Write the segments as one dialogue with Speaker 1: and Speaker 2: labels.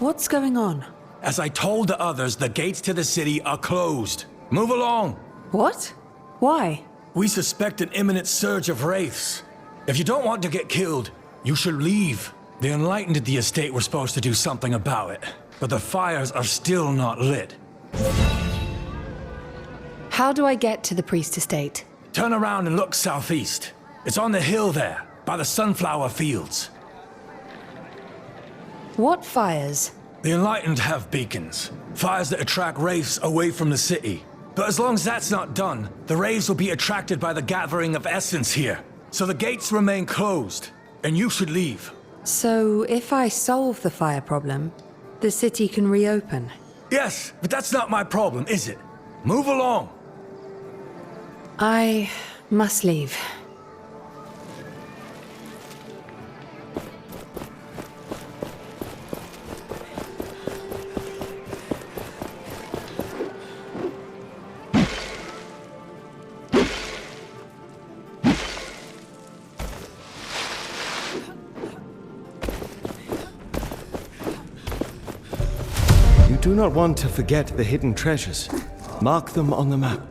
Speaker 1: What's going on?
Speaker 2: As I told the others, the gates to the city are closed. Move along.
Speaker 1: What? Why?
Speaker 2: We suspect an imminent surge of wraiths. If you don't want to get killed, you should leave. The Enlightened at the estate were supposed to do something about it, but the fires are still not lit.
Speaker 1: How do I get to the priest estate?
Speaker 2: Turn around and look southeast. It's on the hill there, by the sunflower fields.
Speaker 1: What fires?
Speaker 2: The Enlightened have beacons. Fires that attract wraiths away from the city. But as long as that's not done, the wraiths will be attracted by the gathering of essence here. So the gates remain closed, and you should leave.
Speaker 1: So, if I solve the fire problem, the city can reopen?
Speaker 2: Yes, but that's not my problem, is it? Move along.
Speaker 1: I must leave.
Speaker 3: You do not want to forget the hidden treasures. Mark them on the map.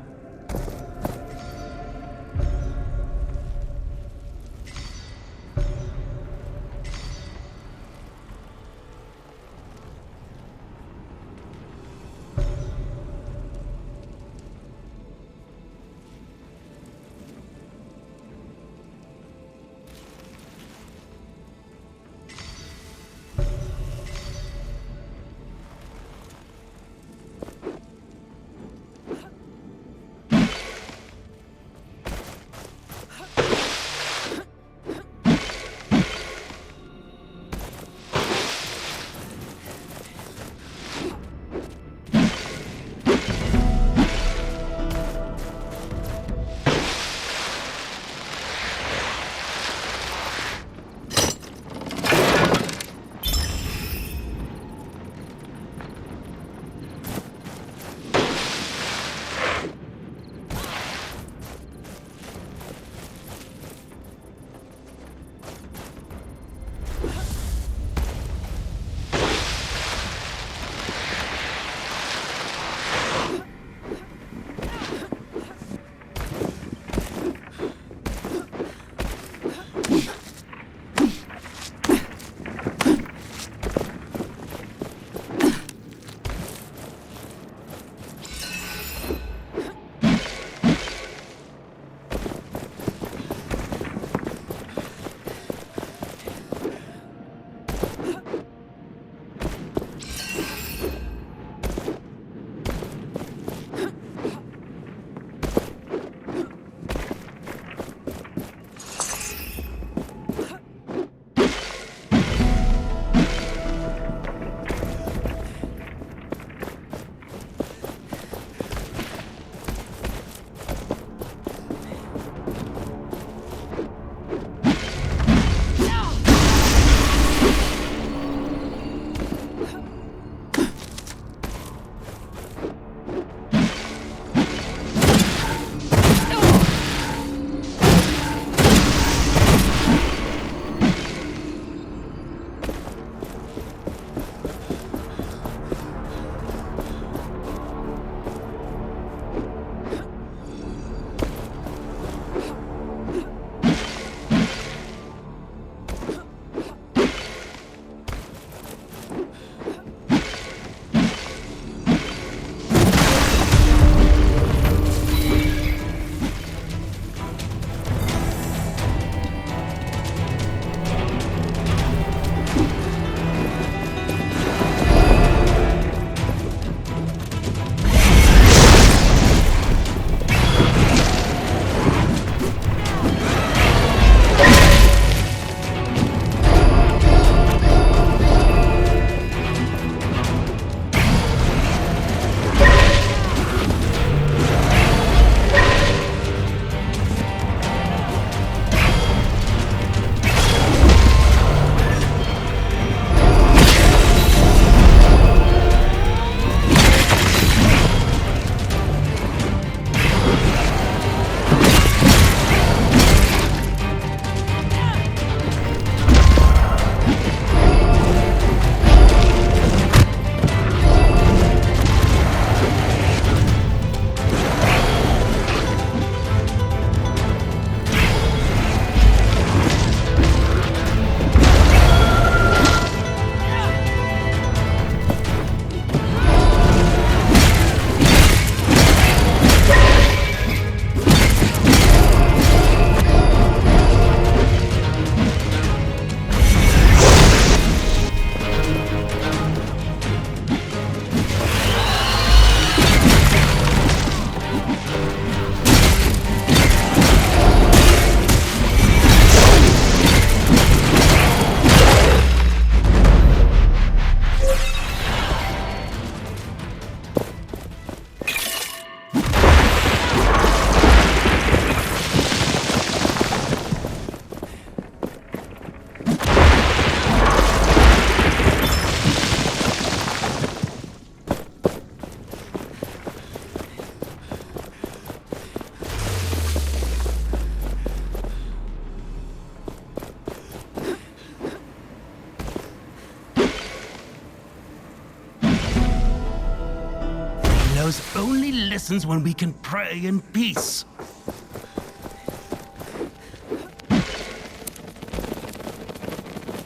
Speaker 4: Thelos only listens when we can pray in peace.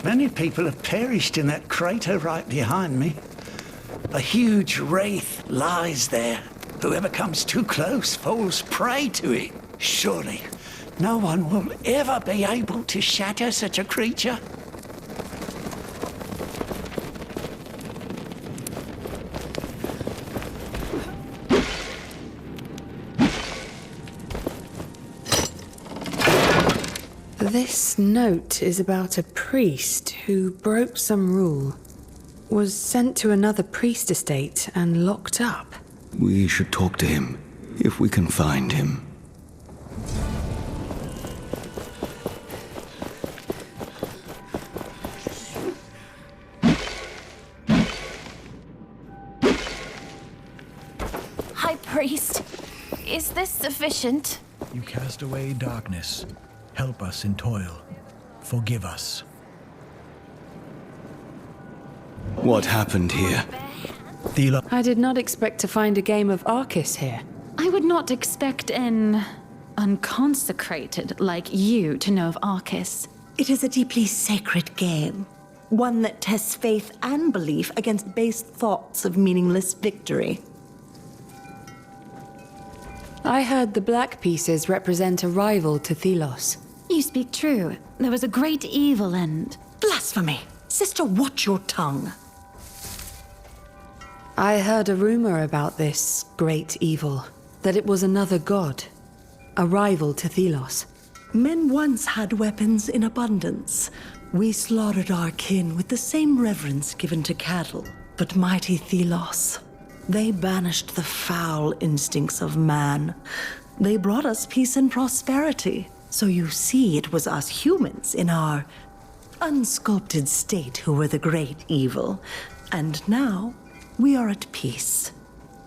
Speaker 5: Many people have perished in that crater right behind me. A huge wraith lies there. Whoever comes too close falls prey to it. Surely, no one will ever be able to shatter such a creature.
Speaker 1: This note is about a priest who broke some rule, was sent to another priest estate and locked up.
Speaker 6: We should talk to him, if we can find him.
Speaker 7: High Priest, is this sufficient?
Speaker 8: You cast away darkness. Help us in toil. Forgive us.
Speaker 6: What happened here?
Speaker 8: Thela,
Speaker 1: I did not expect to find a game of Arcus here.
Speaker 9: I would not expect an unconsecrated like you to know of Arcus.
Speaker 10: It is a deeply sacred game. One that tests faith and belief against base thoughts of meaningless victory.
Speaker 1: I heard the black pieces represent a rival to Thelos.
Speaker 9: You speak true. There was a great evil and...
Speaker 10: Blasphemy! Sister, watch your tongue.
Speaker 1: I heard a rumor about this great evil, that it was another god, a rival to Thelos.
Speaker 10: Men once had weapons in abundance. We slaughtered our kin with the same reverence given to cattle. But mighty Thelos, they banished the foul instincts of man. They brought us peace and prosperity. So you see, it was us humans in our unsculpted state who were the great evil. And now, we are at peace.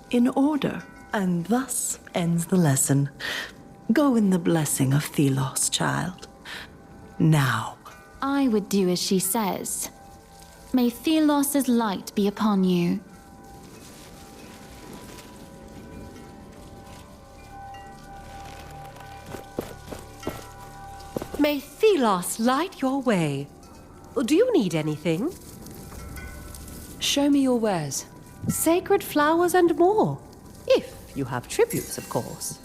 Speaker 10: In order. And thus ends the lesson. Go in the blessing of Thelos, child. Now.
Speaker 9: I would do as she says. May Thelos' light be upon you.
Speaker 11: May Thelos light your way. Do you need anything?
Speaker 1: Show me your wares.
Speaker 11: Sacred flowers and more. If you have tributes, of course.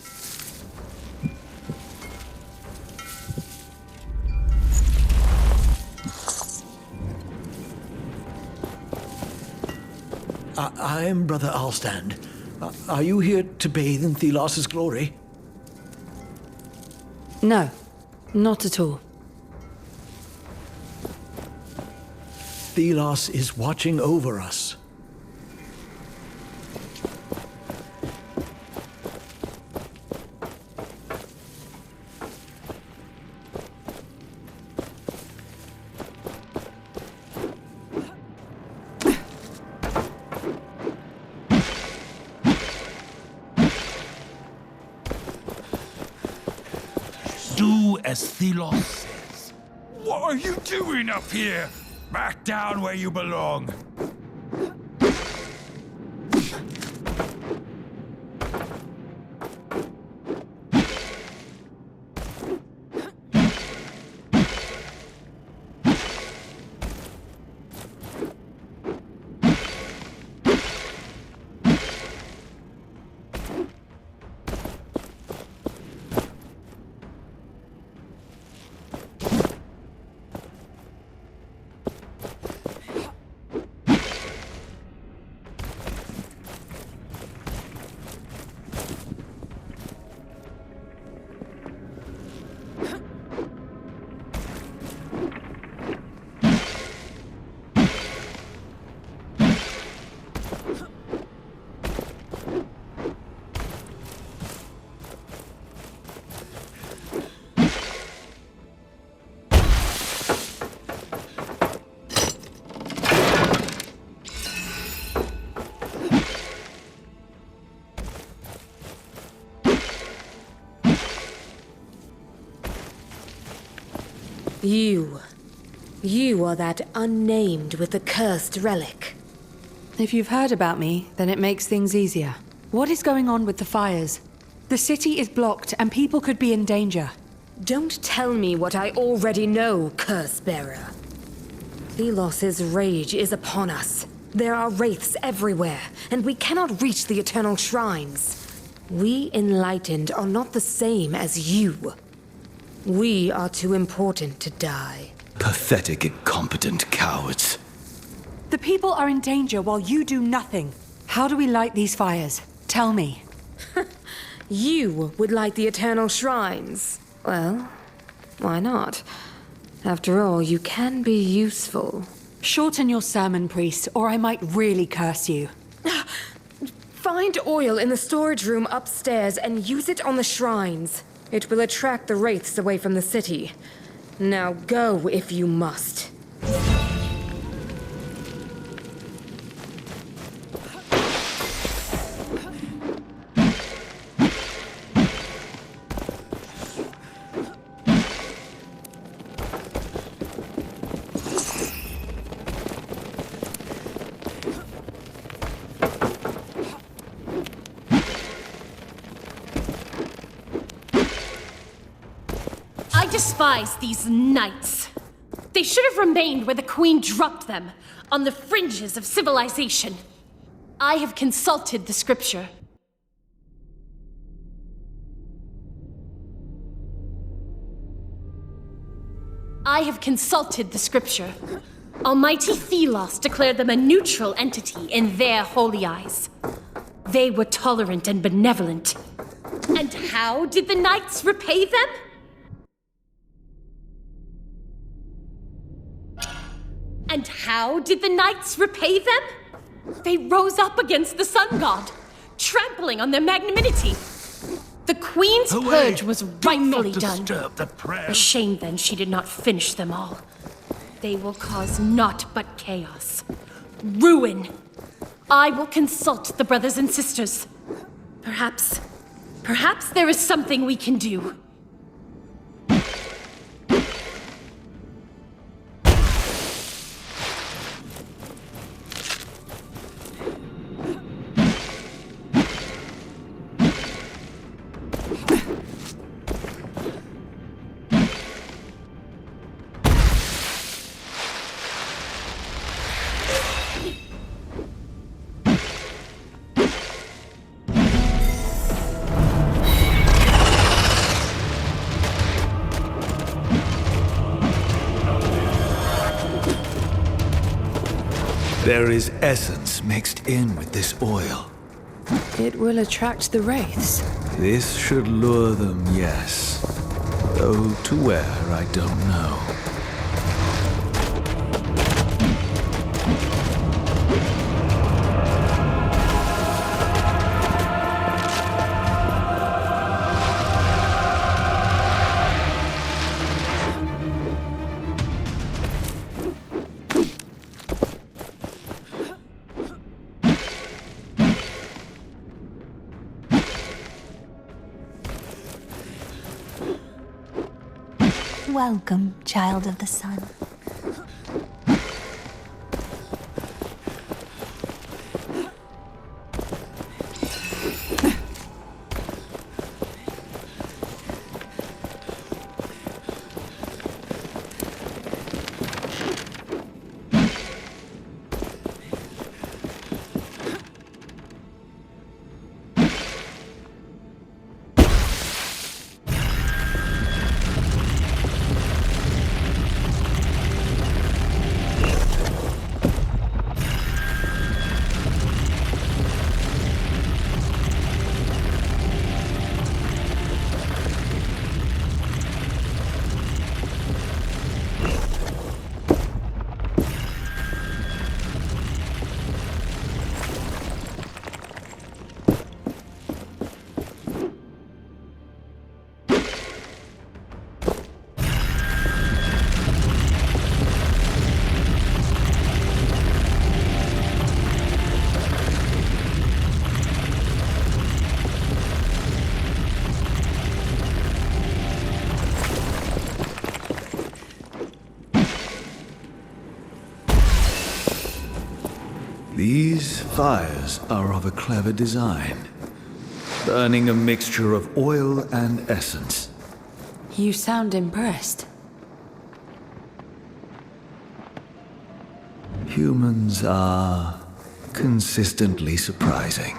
Speaker 8: I am Brother Alstand. Are you here to bathe in Thelos' glory?
Speaker 1: No, not at all.
Speaker 8: Thelos is watching over us.
Speaker 4: Do as Thelos says.
Speaker 2: What are you doing up here? Back down where you belong.
Speaker 12: You are that unnamed with the cursed relic.
Speaker 1: If you've heard about me, then it makes things easier. What is going on with the fires? The city is blocked and people could be in danger.
Speaker 12: Don't tell me what I already know, Curse-bearer. Thelos's rage is upon us. There are wraiths everywhere, and we cannot reach the Eternal Shrines. We Enlightened are not the same as you. We are too important to die.
Speaker 6: Pathetic, incompetent cowards.
Speaker 1: The people are in danger while you do nothing. How do we light these fires? Tell me.
Speaker 12: You would light the Eternal Shrines. Well, why not? After all, you can be useful.
Speaker 1: Shorten your sermon, priest, or I might really curse you.
Speaker 12: Find oil in the storage room upstairs and use it on the shrines. It will attract the wraiths away from the city. Now go if you must.
Speaker 11: I despise these knights. They should have remained where the Queen dropped them, on the fringes of civilization. I have consulted the scripture. Almighty Thelos declared them a neutral entity in their holy eyes. They were tolerant and benevolent. And how did the knights repay them? They rose up against the sun god, trampling on their magnanimity. The Queen's purge was rightfully done. A shame then she did not finish them all. They will cause naught but chaos. Ruin. I will consult the brothers and sisters. Perhaps there is something we can do.
Speaker 6: There is essence mixed in with this oil.
Speaker 1: It will attract the wraiths.
Speaker 6: This should lure them, yes. Though to where, I don't know.
Speaker 13: Welcome, child of the sun.
Speaker 6: These fires are of a clever design. burning a mixture of oil and essence.
Speaker 1: You sound impressed.
Speaker 6: Humans are consistently surprising.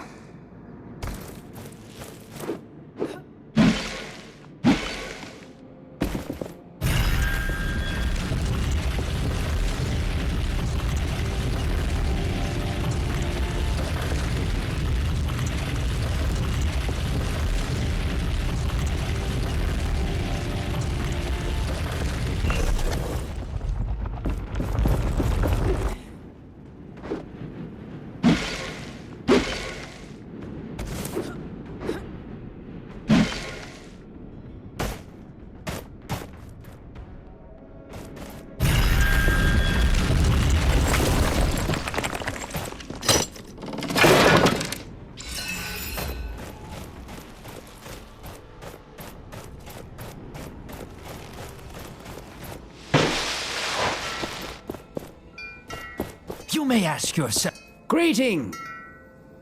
Speaker 4: You may ask yourself...
Speaker 8: Greeting!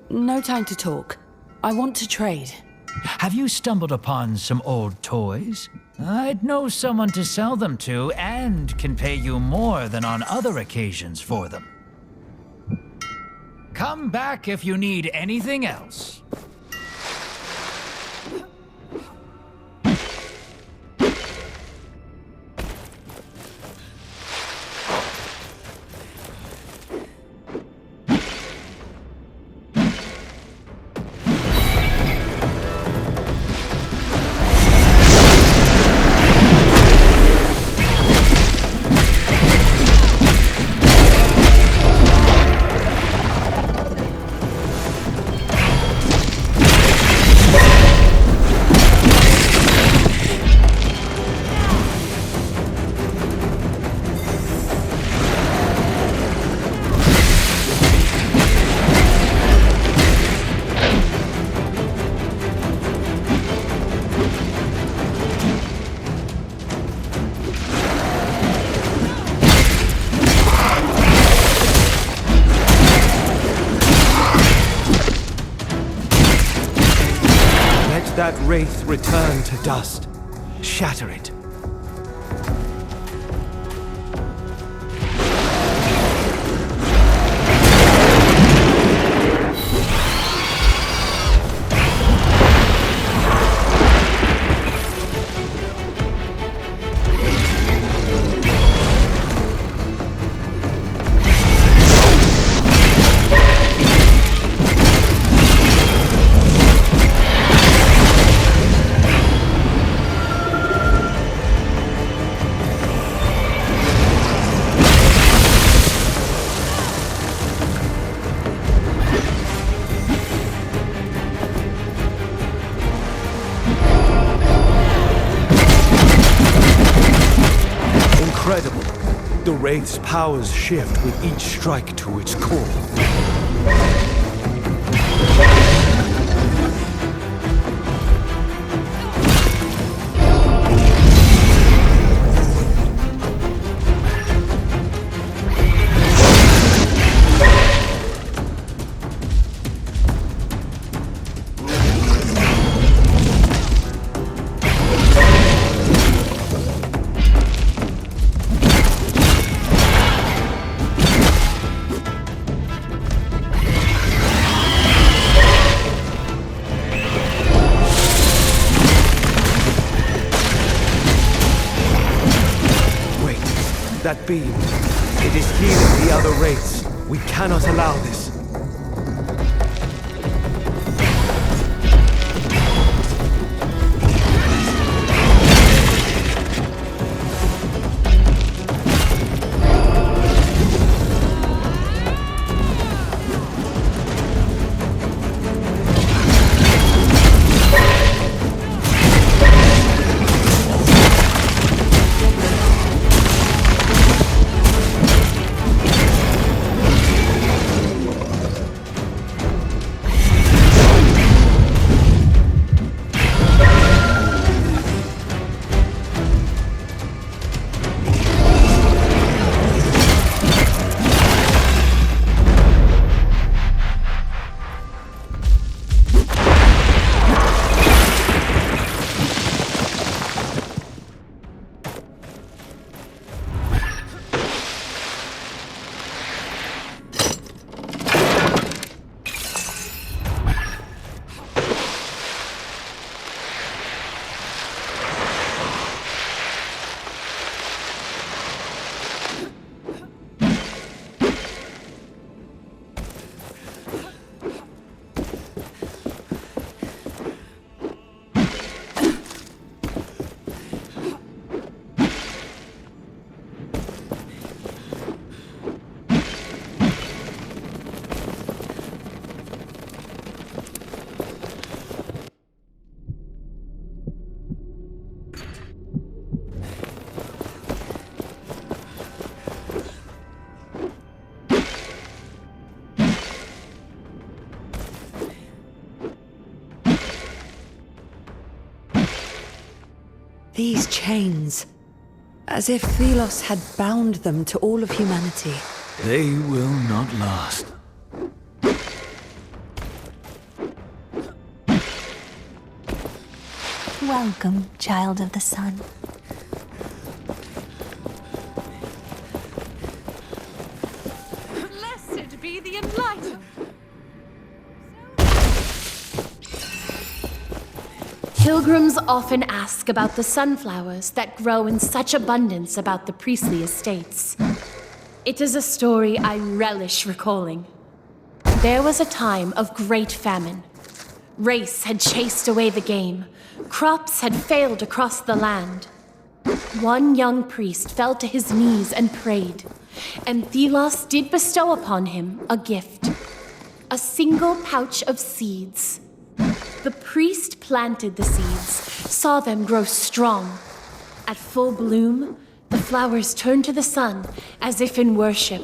Speaker 1: No time to talk. I want to trade.
Speaker 4: Have you stumbled upon some old toys? I'd know someone to sell them to and can pay you more than on other occasions for them. Come back if you need anything else.
Speaker 3: That wraith return to dust. Shatter it. Incredible. The Wraith's powers shift with each strike to its core. That beam. It is healing the other wraiths. We cannot allow this.
Speaker 1: These chains. As if Thelos had bound them to all of humanity.
Speaker 6: They will not last.
Speaker 13: Welcome, child of the sun.
Speaker 11: Blessed be the enlightened. Pilgrims often ask about the sunflowers that grow in such abundance about the priestly estates. It is a story I relish recalling. There was a time of great famine. Race had chased away the game. Crops had failed across the land. One young priest fell to his knees and prayed, and Thelos did bestow upon him a gift. A single pouch of seeds. The priest planted the seeds, saw them grow strong. At full bloom, the flowers turned to the sun as if in worship.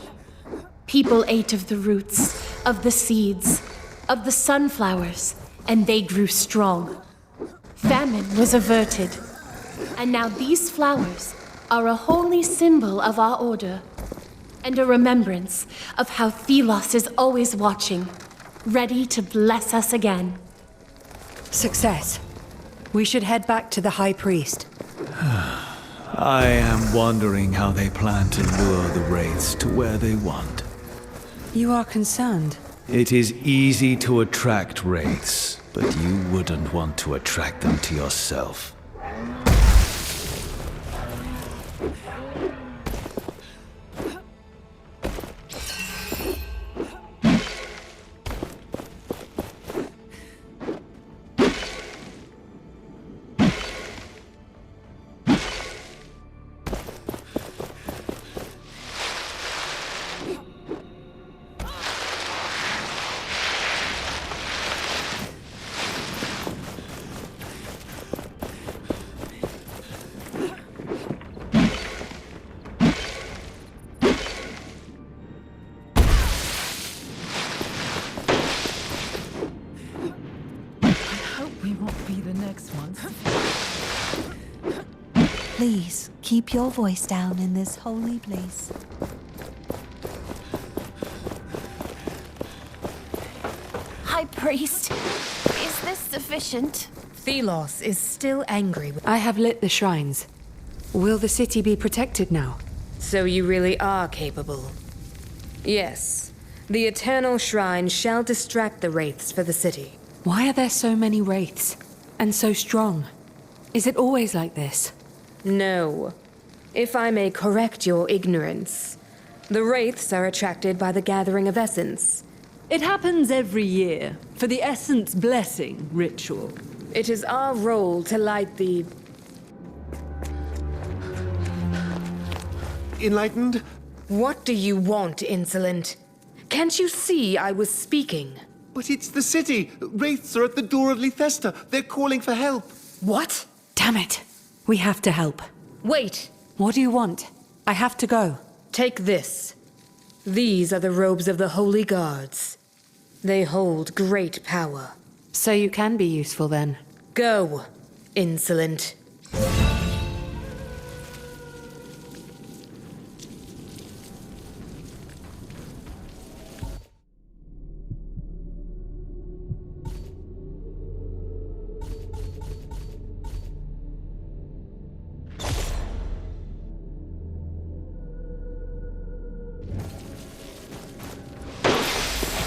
Speaker 11: People ate of the roots, of the seeds, of the sunflowers, and they grew strong. Famine was averted, and now these flowers are a holy symbol of our order, and a remembrance of how Thelos is always watching, ready to bless us again.
Speaker 1: Success. We should head back to the High Priest.
Speaker 6: I am wondering how they plan to lure the wraiths to where they want.
Speaker 1: You are concerned.
Speaker 6: It is easy to attract wraiths, but you wouldn't want to attract them to yourself.
Speaker 13: Please, keep your voice down in this holy place.
Speaker 7: High Priest, is this sufficient?
Speaker 12: Thelos is still angry.
Speaker 1: I have lit the shrines. Will the city be protected now?
Speaker 12: So you really are capable. Yes, the Eternal Shrine shall distract the wraiths for the city.
Speaker 1: Why are there so many wraiths? And so strong? Is it always like this?
Speaker 12: No. If I may correct your ignorance, the wraiths are attracted by the gathering of essence.
Speaker 10: It happens every year, for the Essence Blessing ritual.
Speaker 12: It is our role to light the...
Speaker 3: Enlightened?
Speaker 12: What do you want, insolent? Can't you see I was speaking?
Speaker 3: But it's the city. Wraiths are at the door of Lethesta. They're calling for help.
Speaker 1: What? Damn it. We have to help.
Speaker 12: Wait!
Speaker 1: What do you want? I have to go.
Speaker 12: Take this. These are the robes of the Holy Guards. They hold great power.
Speaker 1: So you can be useful then.
Speaker 12: Go, insolent.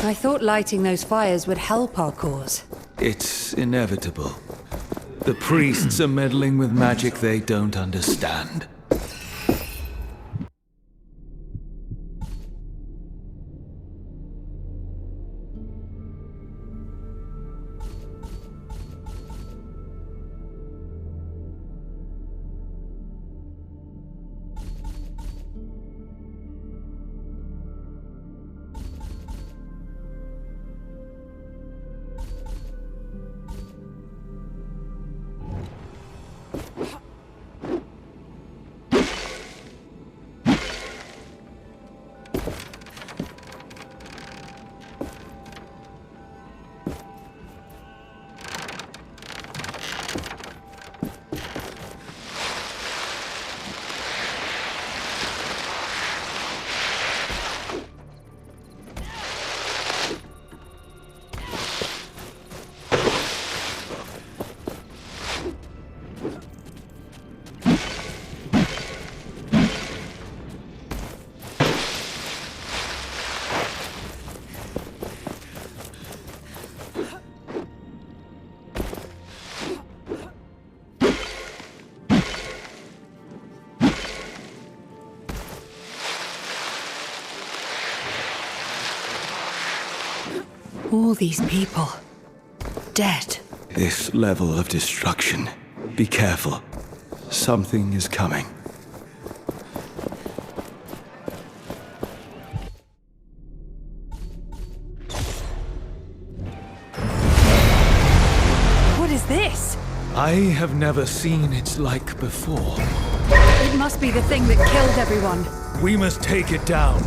Speaker 1: I thought lighting those fires would help our cause.
Speaker 6: It's inevitable. The priests are meddling with magic they don't understand.
Speaker 1: All these people. Dead.
Speaker 6: This level of destruction. Be careful. Something is coming.
Speaker 1: What is this?
Speaker 6: I have never seen its like before.
Speaker 1: It must be the thing that killed everyone.
Speaker 6: We must take it down.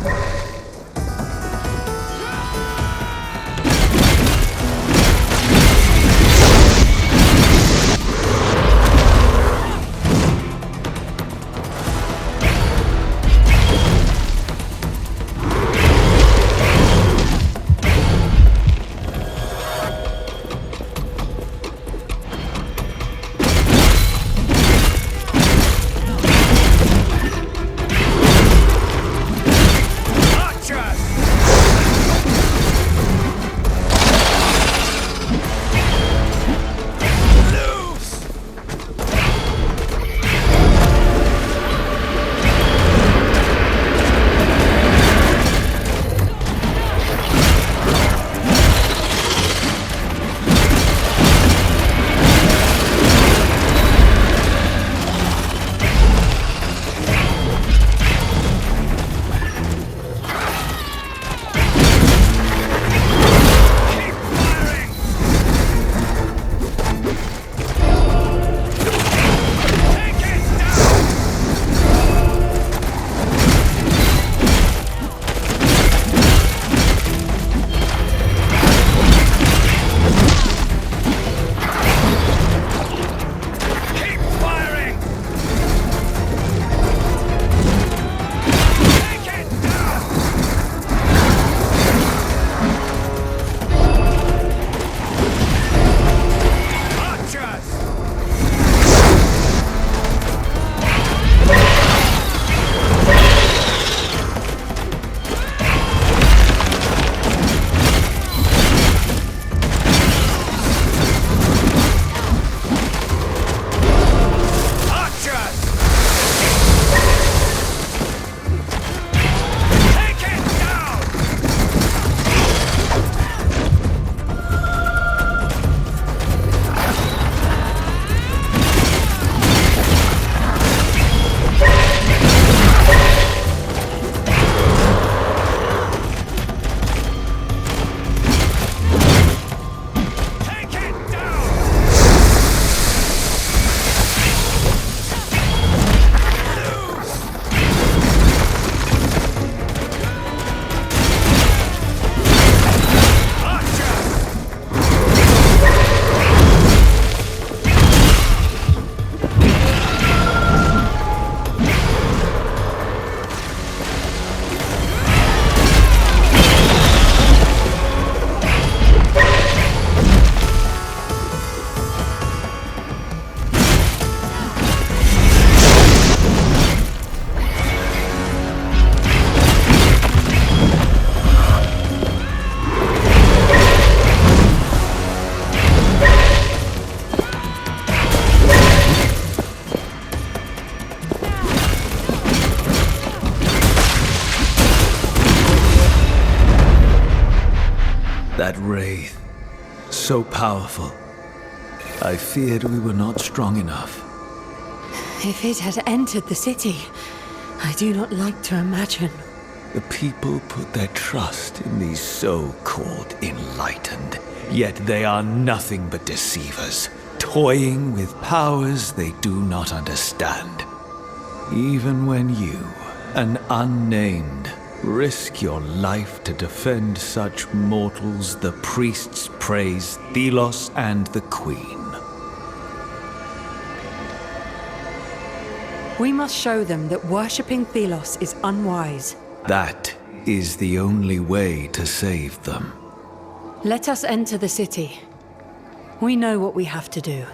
Speaker 6: That wraith, so powerful. I feared we were not strong enough.
Speaker 1: If it had entered the city, I do not like to imagine.
Speaker 6: The people put their trust in these so-called enlightened, yet they are nothing but deceivers, toying with powers they do not understand. Even when you, an unnamed, risk your life to defend such mortals, the priests praise Thelos and the Queen.
Speaker 1: We must show them that worshipping Thelos is unwise.
Speaker 6: That is the only way to save them.
Speaker 1: Let us enter the city. We know what we have to do.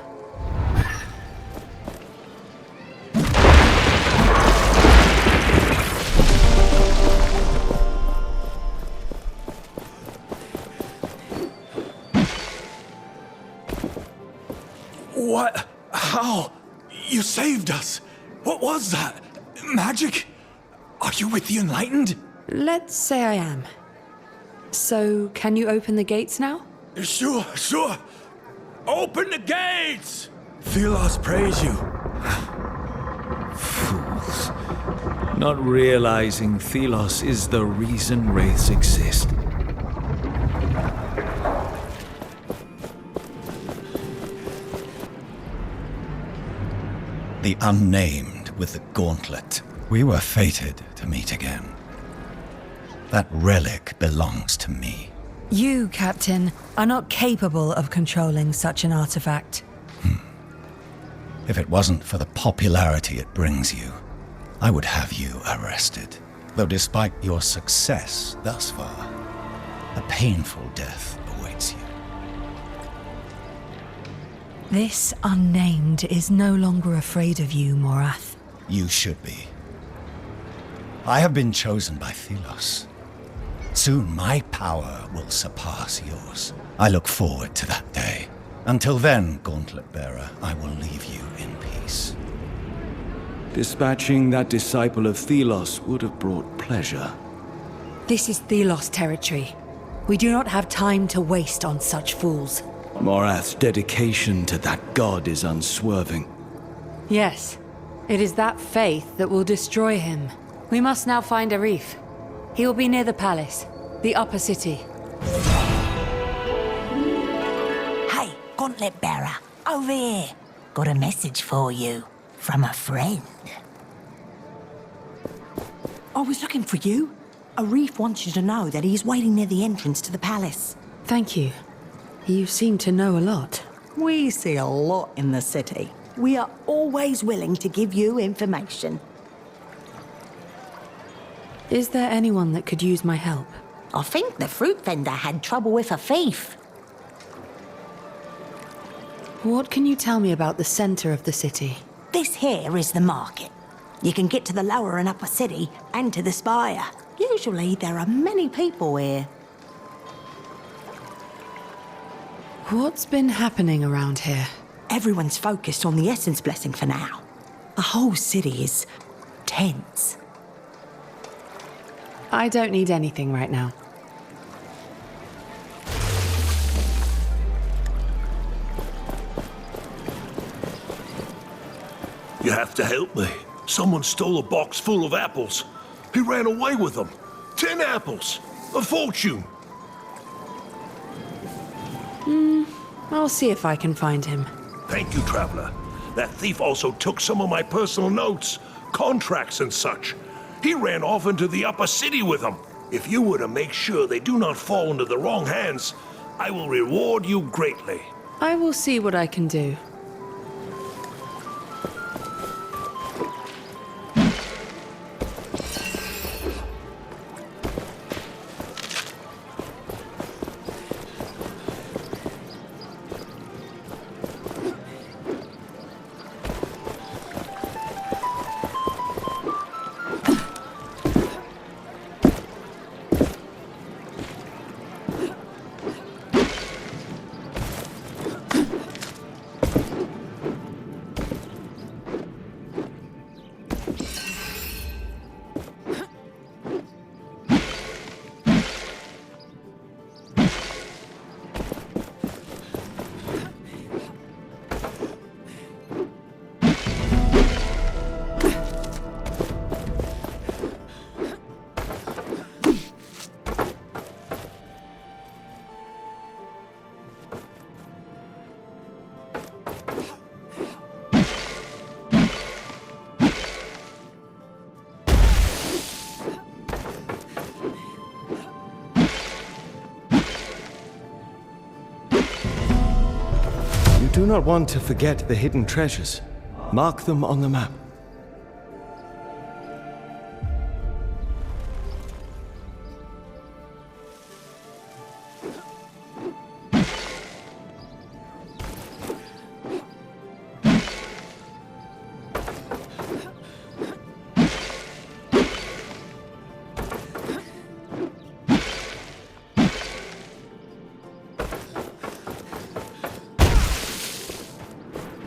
Speaker 2: What? How? You saved us! What was that? Magic? Are you with the Enlightened?
Speaker 1: Let's say I am. So, can you open the gates now?
Speaker 2: Sure. Open the gates! Thelos praise you.
Speaker 6: Fools. Not realizing Thelos is the reason wraiths exist.
Speaker 5: The unnamed with the gauntlet. We were fated to meet again. That relic belongs to me.
Speaker 14: You, Captain, are not capable of controlling such an artifact.
Speaker 5: If it wasn't for the popularity it brings you, I would have you arrested. Though despite your success thus far, a painful death awaits you.
Speaker 14: This unnamed is no longer afraid of you, Morath.
Speaker 5: You should be. I have been chosen by Thelos. Soon my power will surpass yours. I look forward to that day. Until then, Gauntlet Bearer, I will leave you in peace.
Speaker 3: Dispatching that disciple of Thelos would have brought pleasure.
Speaker 14: This is Thelos territory. We do not have time to waste on such fools.
Speaker 3: Morath's dedication to that god is unswerving.
Speaker 1: Yes. It is that faith that will destroy him. We must now find Arif. He will be near the palace, the upper city.
Speaker 15: Hey, Gauntlet Bearer, over here. Got a message for you from a friend.
Speaker 10: I was looking for you. Arif wants you to know that he is waiting near the entrance to the palace.
Speaker 1: Thank you. You seem to know a lot.
Speaker 10: We see a lot in the city. We are always willing to give you information.
Speaker 1: Is there anyone that could use my help?
Speaker 15: I think the fruit vendor had trouble with a thief.
Speaker 1: What can you tell me about the center of the city?
Speaker 15: This here is the market. You can get to the lower and upper city and to the spire. Usually there are many people here.
Speaker 1: What's been happening around here?
Speaker 10: Everyone's focused on the Essence Blessing for now. The whole city is tense.
Speaker 1: I don't need anything right now.
Speaker 16: You have to help me. Someone stole a box full of apples. He ran away with them. 10 apples. A fortune.
Speaker 1: I'll see if I can find him.
Speaker 16: Thank you, Traveler. That thief also took some of my personal notes, contracts and such. He ran off into the upper city with them. If you were to make sure they do not fall into the wrong hands, I will reward you greatly.
Speaker 1: I will see what I can do.
Speaker 3: Do not want to forget the hidden treasures. Mark them on the map.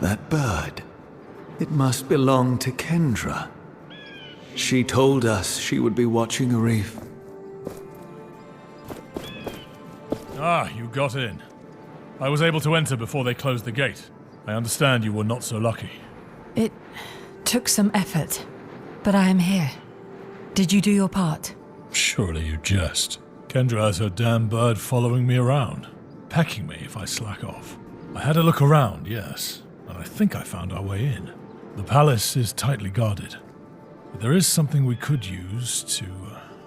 Speaker 6: That bird. It must belong to Kendra. She told us she would be watching Arif.
Speaker 17: Ah, you got in. I was able to enter before they closed the gate. I understand you were not so lucky.
Speaker 14: It took some effort, but I am here. Did you do your part?
Speaker 17: Surely you jest. Kendra has her damn bird following me around, pecking me if I slack off. I had a look around, yes, and I think I found our way in. The palace is tightly guarded, but there is something we could use to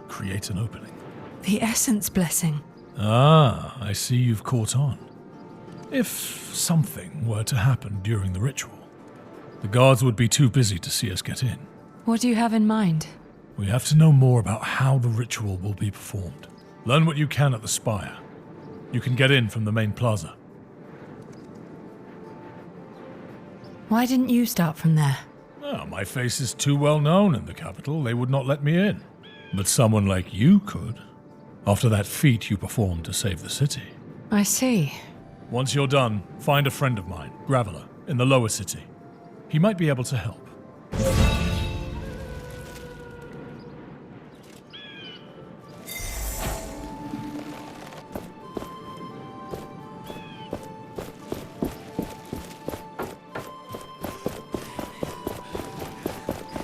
Speaker 17: create an opening.
Speaker 14: The Essence Blessing.
Speaker 17: Ah, I see you've caught on. If something were to happen during the ritual, the guards would be too busy to see us get in.
Speaker 14: What do you have in mind?
Speaker 17: We have to know more about how the ritual will be performed. Learn what you can at the Spire. You can get in from the main plaza.
Speaker 14: Why didn't you start from there?
Speaker 17: Oh, my face is too well known in the capital. They would not let me in. But someone like you could, after that feat you performed to save the city.
Speaker 14: I see.
Speaker 17: Once you're done, find a friend of mine, Graveler, in the lower city. He might be able to help.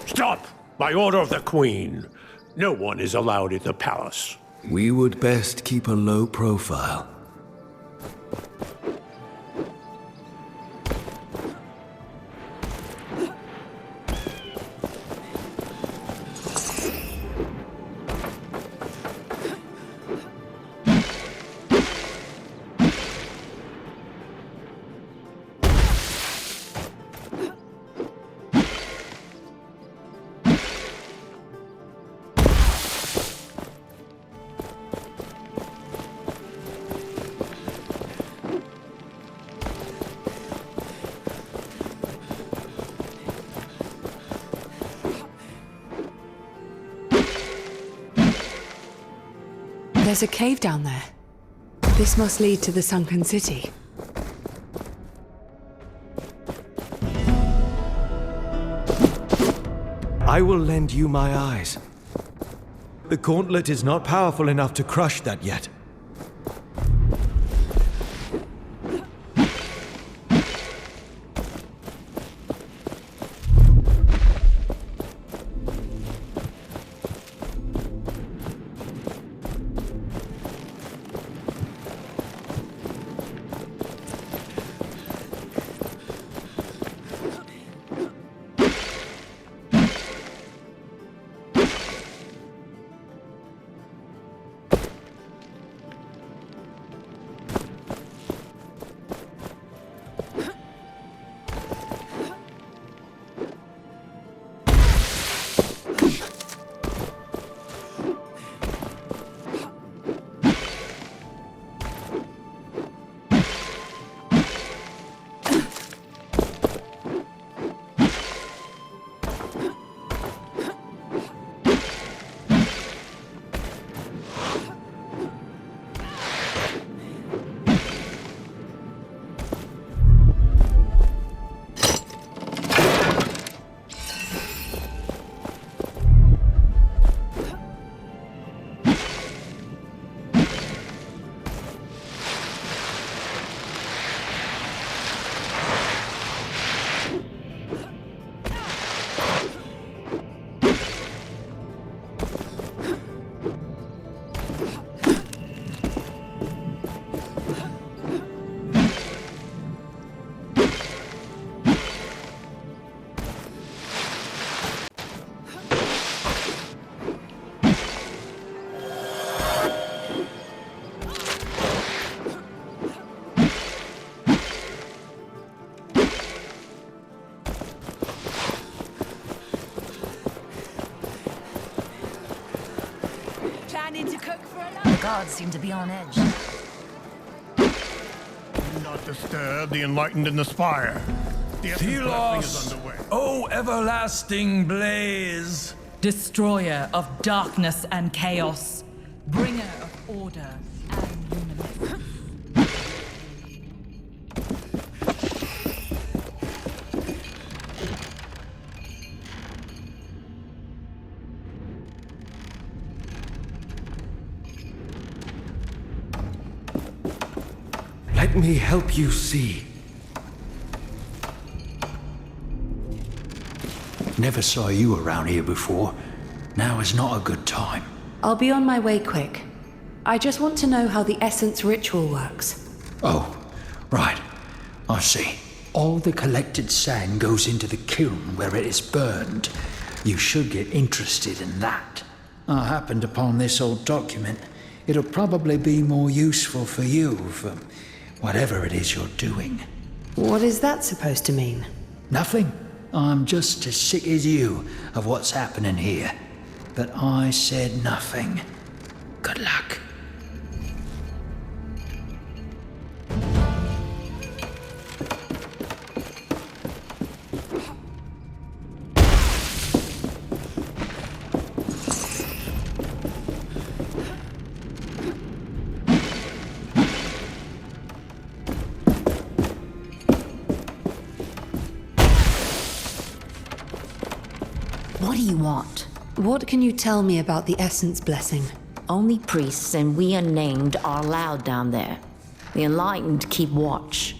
Speaker 16: Stop! By order of the Queen. No one is allowed in the palace.
Speaker 6: We would best keep a low profile.
Speaker 1: There's a cave down there. This must lead to the sunken city.
Speaker 3: I will lend you my eyes. The gauntlet is not powerful enough to crush that yet.
Speaker 18: The guards seem to be on edge.
Speaker 16: Do not disturb the enlightened in the Spire. The Essence Blessing is underway.
Speaker 2: O everlasting blaze!
Speaker 19: Destroyer of darkness and chaos, bringer of order and luminescence.
Speaker 3: Let me help you see.
Speaker 5: Never saw you around here before. Now is not a good time.
Speaker 1: I'll be on my way quick. I just want to know how the essence ritual works.
Speaker 5: Oh, right. I see. All the collected sand goes into the kiln where it is burned. You should get interested in that. I happened upon this old document. It'll probably be more useful for you for whatever it is you're doing.
Speaker 1: What is that supposed to mean?
Speaker 5: Nothing. I'm just as sick as you of what's happening here. But I said nothing. Good luck.
Speaker 15: What do you want?
Speaker 1: What can you tell me about the essence blessing?
Speaker 15: Only priests and we unnamed are allowed down there. The enlightened keep watch.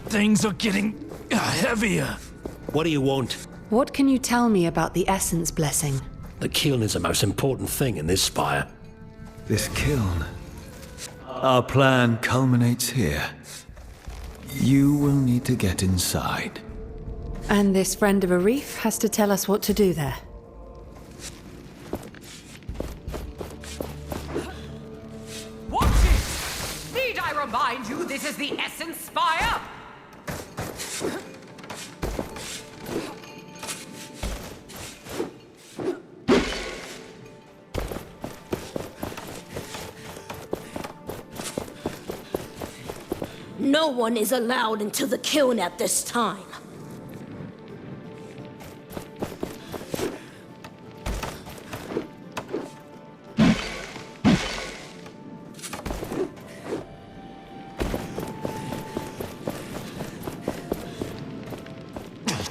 Speaker 2: Things are getting heavier.
Speaker 8: What do you want?
Speaker 1: What can you tell me about the essence blessing?
Speaker 8: The kiln is the most important thing in this spire.
Speaker 6: This kiln. Our plan culminates here. You will need to get inside.
Speaker 1: And this friend of a reef has to tell us what to do there.
Speaker 20: Watch it! Need I remind you this is the Essence Spire?
Speaker 11: No one is allowed into the kiln at this time.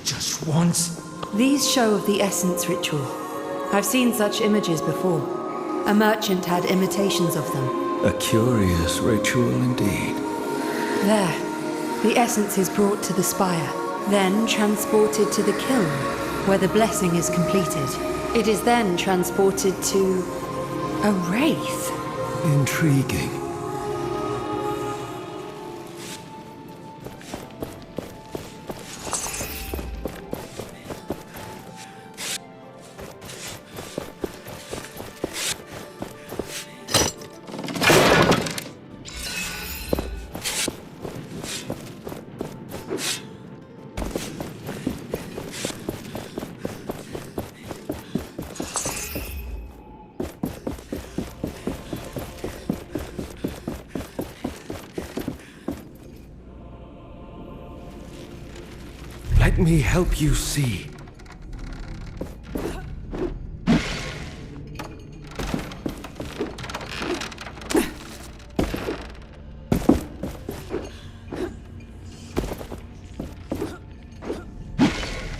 Speaker 2: Just once.
Speaker 1: These show of the essence ritual. I've seen such images before. A merchant had imitations of them.
Speaker 6: A curious ritual indeed.
Speaker 1: There. The essence is brought to the spire, then transported to the kiln, where the blessing is completed. It is then transported to a wraith.
Speaker 6: Intriguing.
Speaker 3: Let me help you see.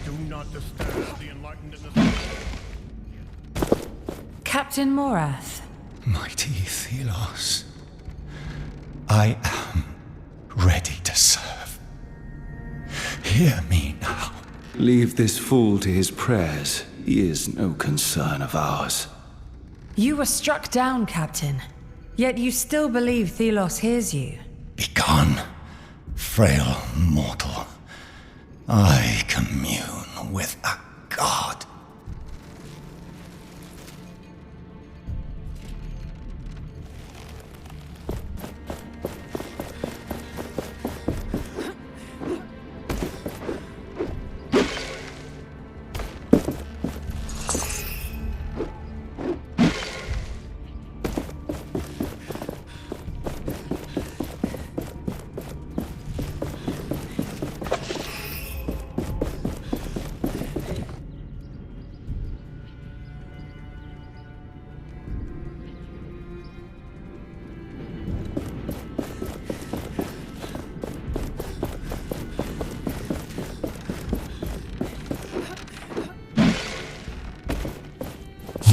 Speaker 16: Do not disturb the enlightened in the
Speaker 14: Captain Morath.
Speaker 6: Mighty Thelos, I am ready to serve. Hear me now. Leave this fool to his prayers. He is no concern of ours.
Speaker 14: You were struck down, Captain. Yet you still believe Thelos hears you.
Speaker 6: Begone, frail mortal. I commune with a god.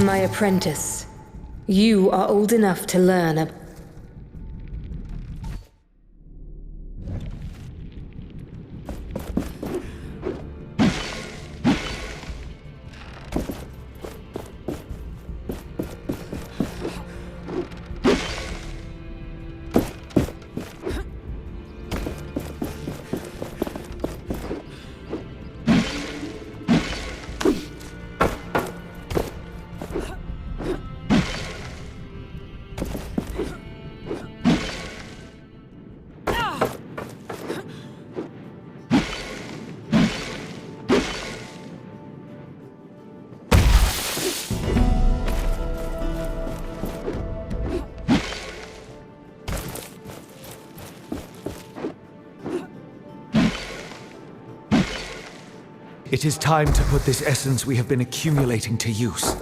Speaker 12: My apprentice, you are old enough to learn a...
Speaker 6: It is time to put this essence we have been accumulating to use.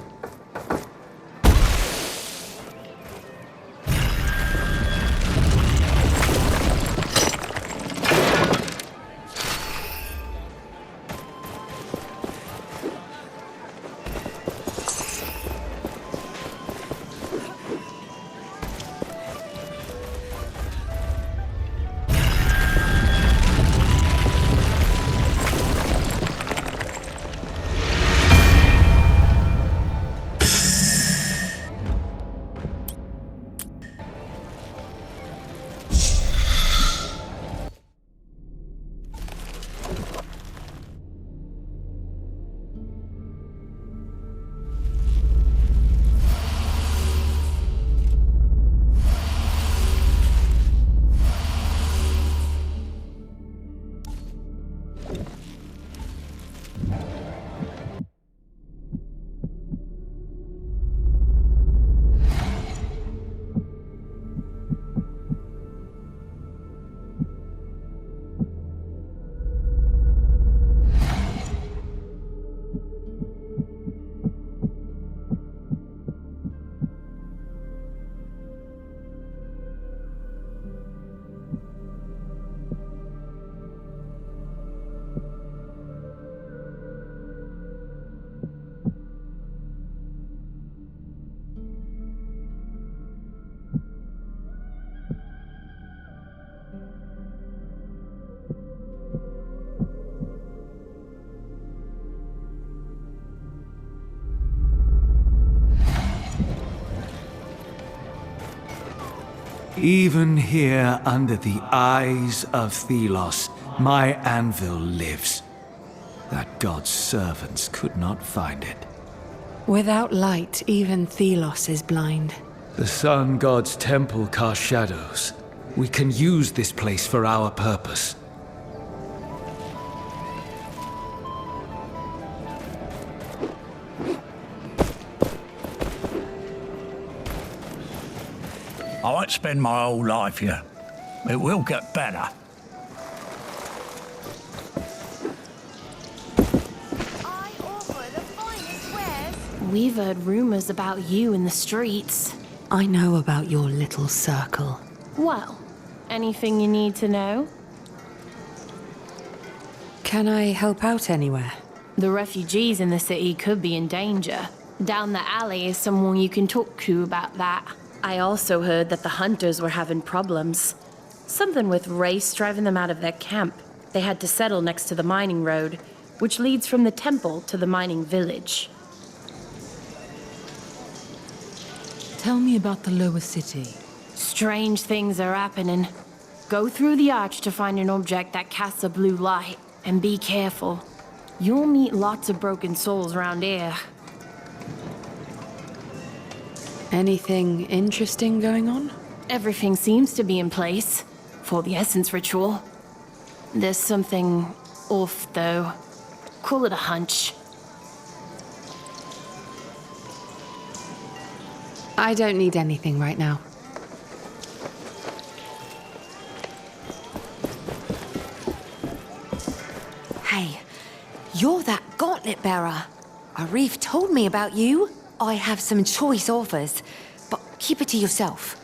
Speaker 6: Even here under the eyes of Thelos, my anvil lives. That god's servants could not find it.
Speaker 1: Without light, even Thelos is blind.
Speaker 6: The sun god's temple casts shadows. We can use this place for our purpose.
Speaker 5: I won't spend my whole life here. It will get better.
Speaker 11: We've heard rumors about you in the streets.
Speaker 1: I know about your little circle.
Speaker 11: Well, anything you need to know?
Speaker 1: Can I help out anywhere?
Speaker 11: The refugees in the city could be in danger. Down the alley is someone you can talk to about that. I also heard that the hunters were having problems. Something with Race driving them out of their camp. They had to settle next to the mining road, which leads from the temple to the mining village.
Speaker 19: Tell me about the lower city.
Speaker 11: Strange things are happening. Go through the arch to find an object that casts a blue light, and be careful. You'll meet lots of broken souls around here.
Speaker 1: Anything interesting going on?
Speaker 11: Everything seems to be in place for the Essence ritual. There's something off, though. Call it a hunch.
Speaker 1: I don't need anything right now.
Speaker 15: Hey, you're that gauntlet bearer. Arif told me about you. I have some choice offers, but keep it to yourself.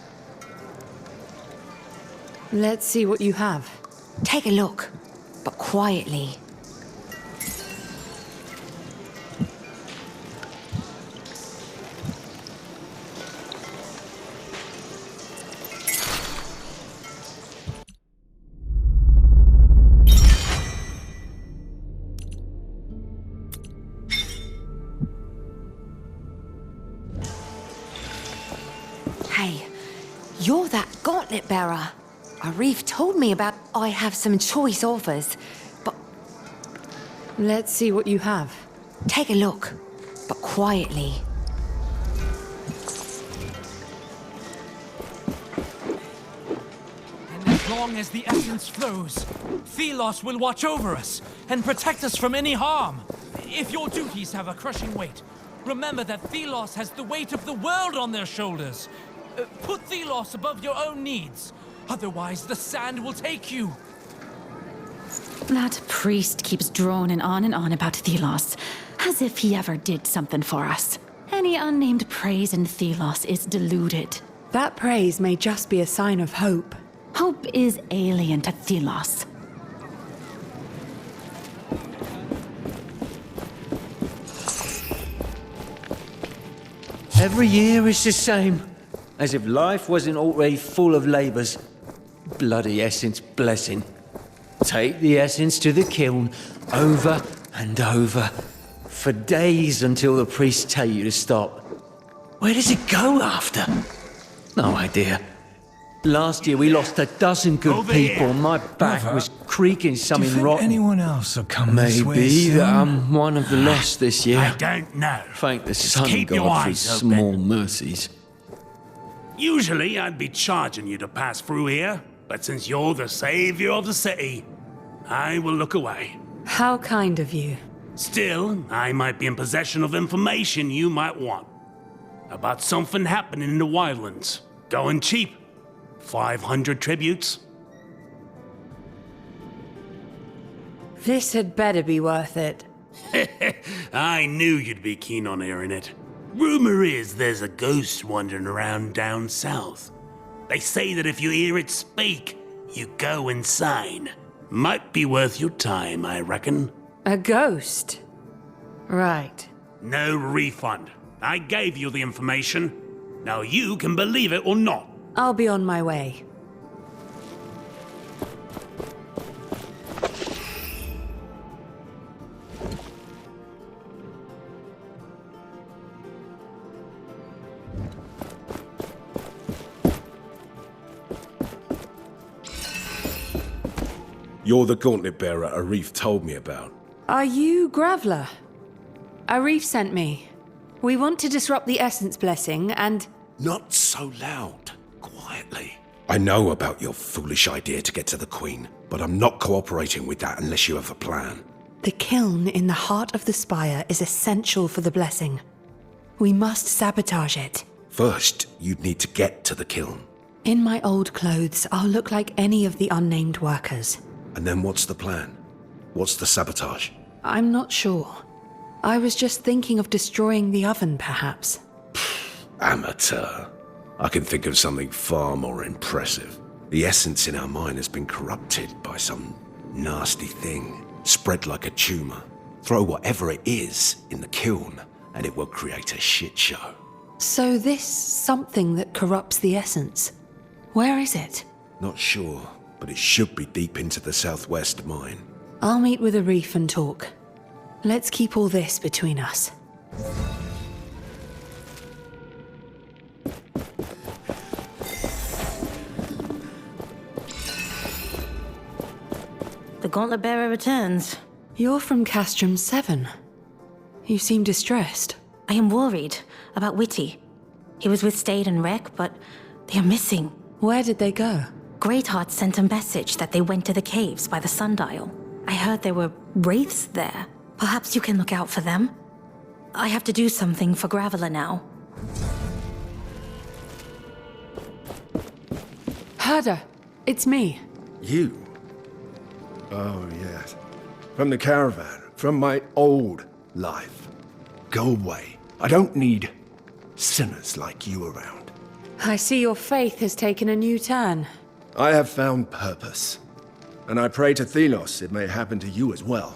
Speaker 1: Let's see what you have.
Speaker 15: Take a look, but quietly. You're that gauntlet bearer. Arif told me about. I have some choice offers, but...
Speaker 1: Let's see what you have.
Speaker 15: Take a look, but quietly.
Speaker 4: As long as the essence flows, Thelos will watch over us and protect us from any harm. If your duties have a crushing weight, remember that Thelos has the weight of the world on their shoulders. Put Thelos above your own needs, otherwise the sand will take you.
Speaker 9: That priest keeps droning on and on about Thelos, as if he ever did something for us. Any unnamed praise in Thelos is deluded.
Speaker 1: That praise may just be a sign of hope.
Speaker 9: Hope is alien to Thelos.
Speaker 3: Every year is the same, as if life wasn't already full of labours. Bloody essence blessing. Take the essence to the kiln, over and over, for days until the priests tell you to stop. Where does it go after? No idea. Last year we lost a dozen good
Speaker 2: Over
Speaker 3: people.
Speaker 2: here.
Speaker 3: My back
Speaker 2: Brother,
Speaker 3: was creaking
Speaker 2: Do
Speaker 3: something
Speaker 2: you think
Speaker 3: rotten.
Speaker 2: anyone else will come this way
Speaker 3: Maybe
Speaker 2: soon?
Speaker 3: that I'm one of the lost this year.
Speaker 21: I don't know.
Speaker 3: Thank the
Speaker 21: Just
Speaker 3: sun
Speaker 21: keep your
Speaker 3: god for
Speaker 21: eyes
Speaker 3: his
Speaker 21: open.
Speaker 3: small mercies.
Speaker 21: Usually I'd be charging you to pass through here, but since you're the savior of the city, I will look away.
Speaker 1: How kind of you.
Speaker 21: Still, I might be in possession of information you might want. About something happening in the Wildlands. Going cheap. 500 tributes.
Speaker 1: This had better be worth it.
Speaker 21: I knew you'd be keen on hearing it. Rumor is there's a ghost wandering around down south. They say that if you hear it speak, you go insane. Might be worth your time, I reckon.
Speaker 1: A ghost? Right.
Speaker 21: No refund. I gave you the information. Now you can believe it or not.
Speaker 1: I'll be on my way.
Speaker 16: You're the gauntlet bearer Arif told me about.
Speaker 1: Are you Graveler? Arif sent me. We want to disrupt the Essence Blessing and...
Speaker 16: Not so loud. Quietly. I know about your foolish idea to get to the Queen, but I'm not cooperating with that unless you have a plan.
Speaker 1: The kiln in the heart of the spire is essential for the blessing. We must sabotage it.
Speaker 16: First, you'd need to get to the kiln.
Speaker 1: In my old clothes, I'll look like any of the unnamed workers.
Speaker 16: And then what's the plan? What's the sabotage?
Speaker 1: I'm not sure. I was just thinking of destroying the oven, perhaps.
Speaker 16: Amateur. I can think of something far more impressive. The essence in our mine has been corrupted by some nasty thing, spread like a tumor. Throw whatever it is in the kiln, and it will create a shit show.
Speaker 1: So this something that corrupts the essence, where is it?
Speaker 16: Not sure, but it should be deep into the southwest mine.
Speaker 1: I'll meet with Arif and talk. Let's keep all this between us.
Speaker 18: The Gauntlet Bearer returns.
Speaker 1: You're from Castrum 7. You seem distressed.
Speaker 18: I am worried about Witty. He was with Stade and Rek, but they are missing.
Speaker 1: Where did they go?
Speaker 18: Greatheart sent a message that they went to the caves by the sundial. I heard there were wraiths there. Perhaps you can look out for them? I have to do something for Graveler now.
Speaker 1: Herder, it's me.
Speaker 22: You? Oh, yes. From the caravan. From my old life. Go away. I don't need sinners like you around.
Speaker 1: I see your faith has taken a new turn.
Speaker 22: I have found purpose. And I pray to Thelos it may happen to you as well.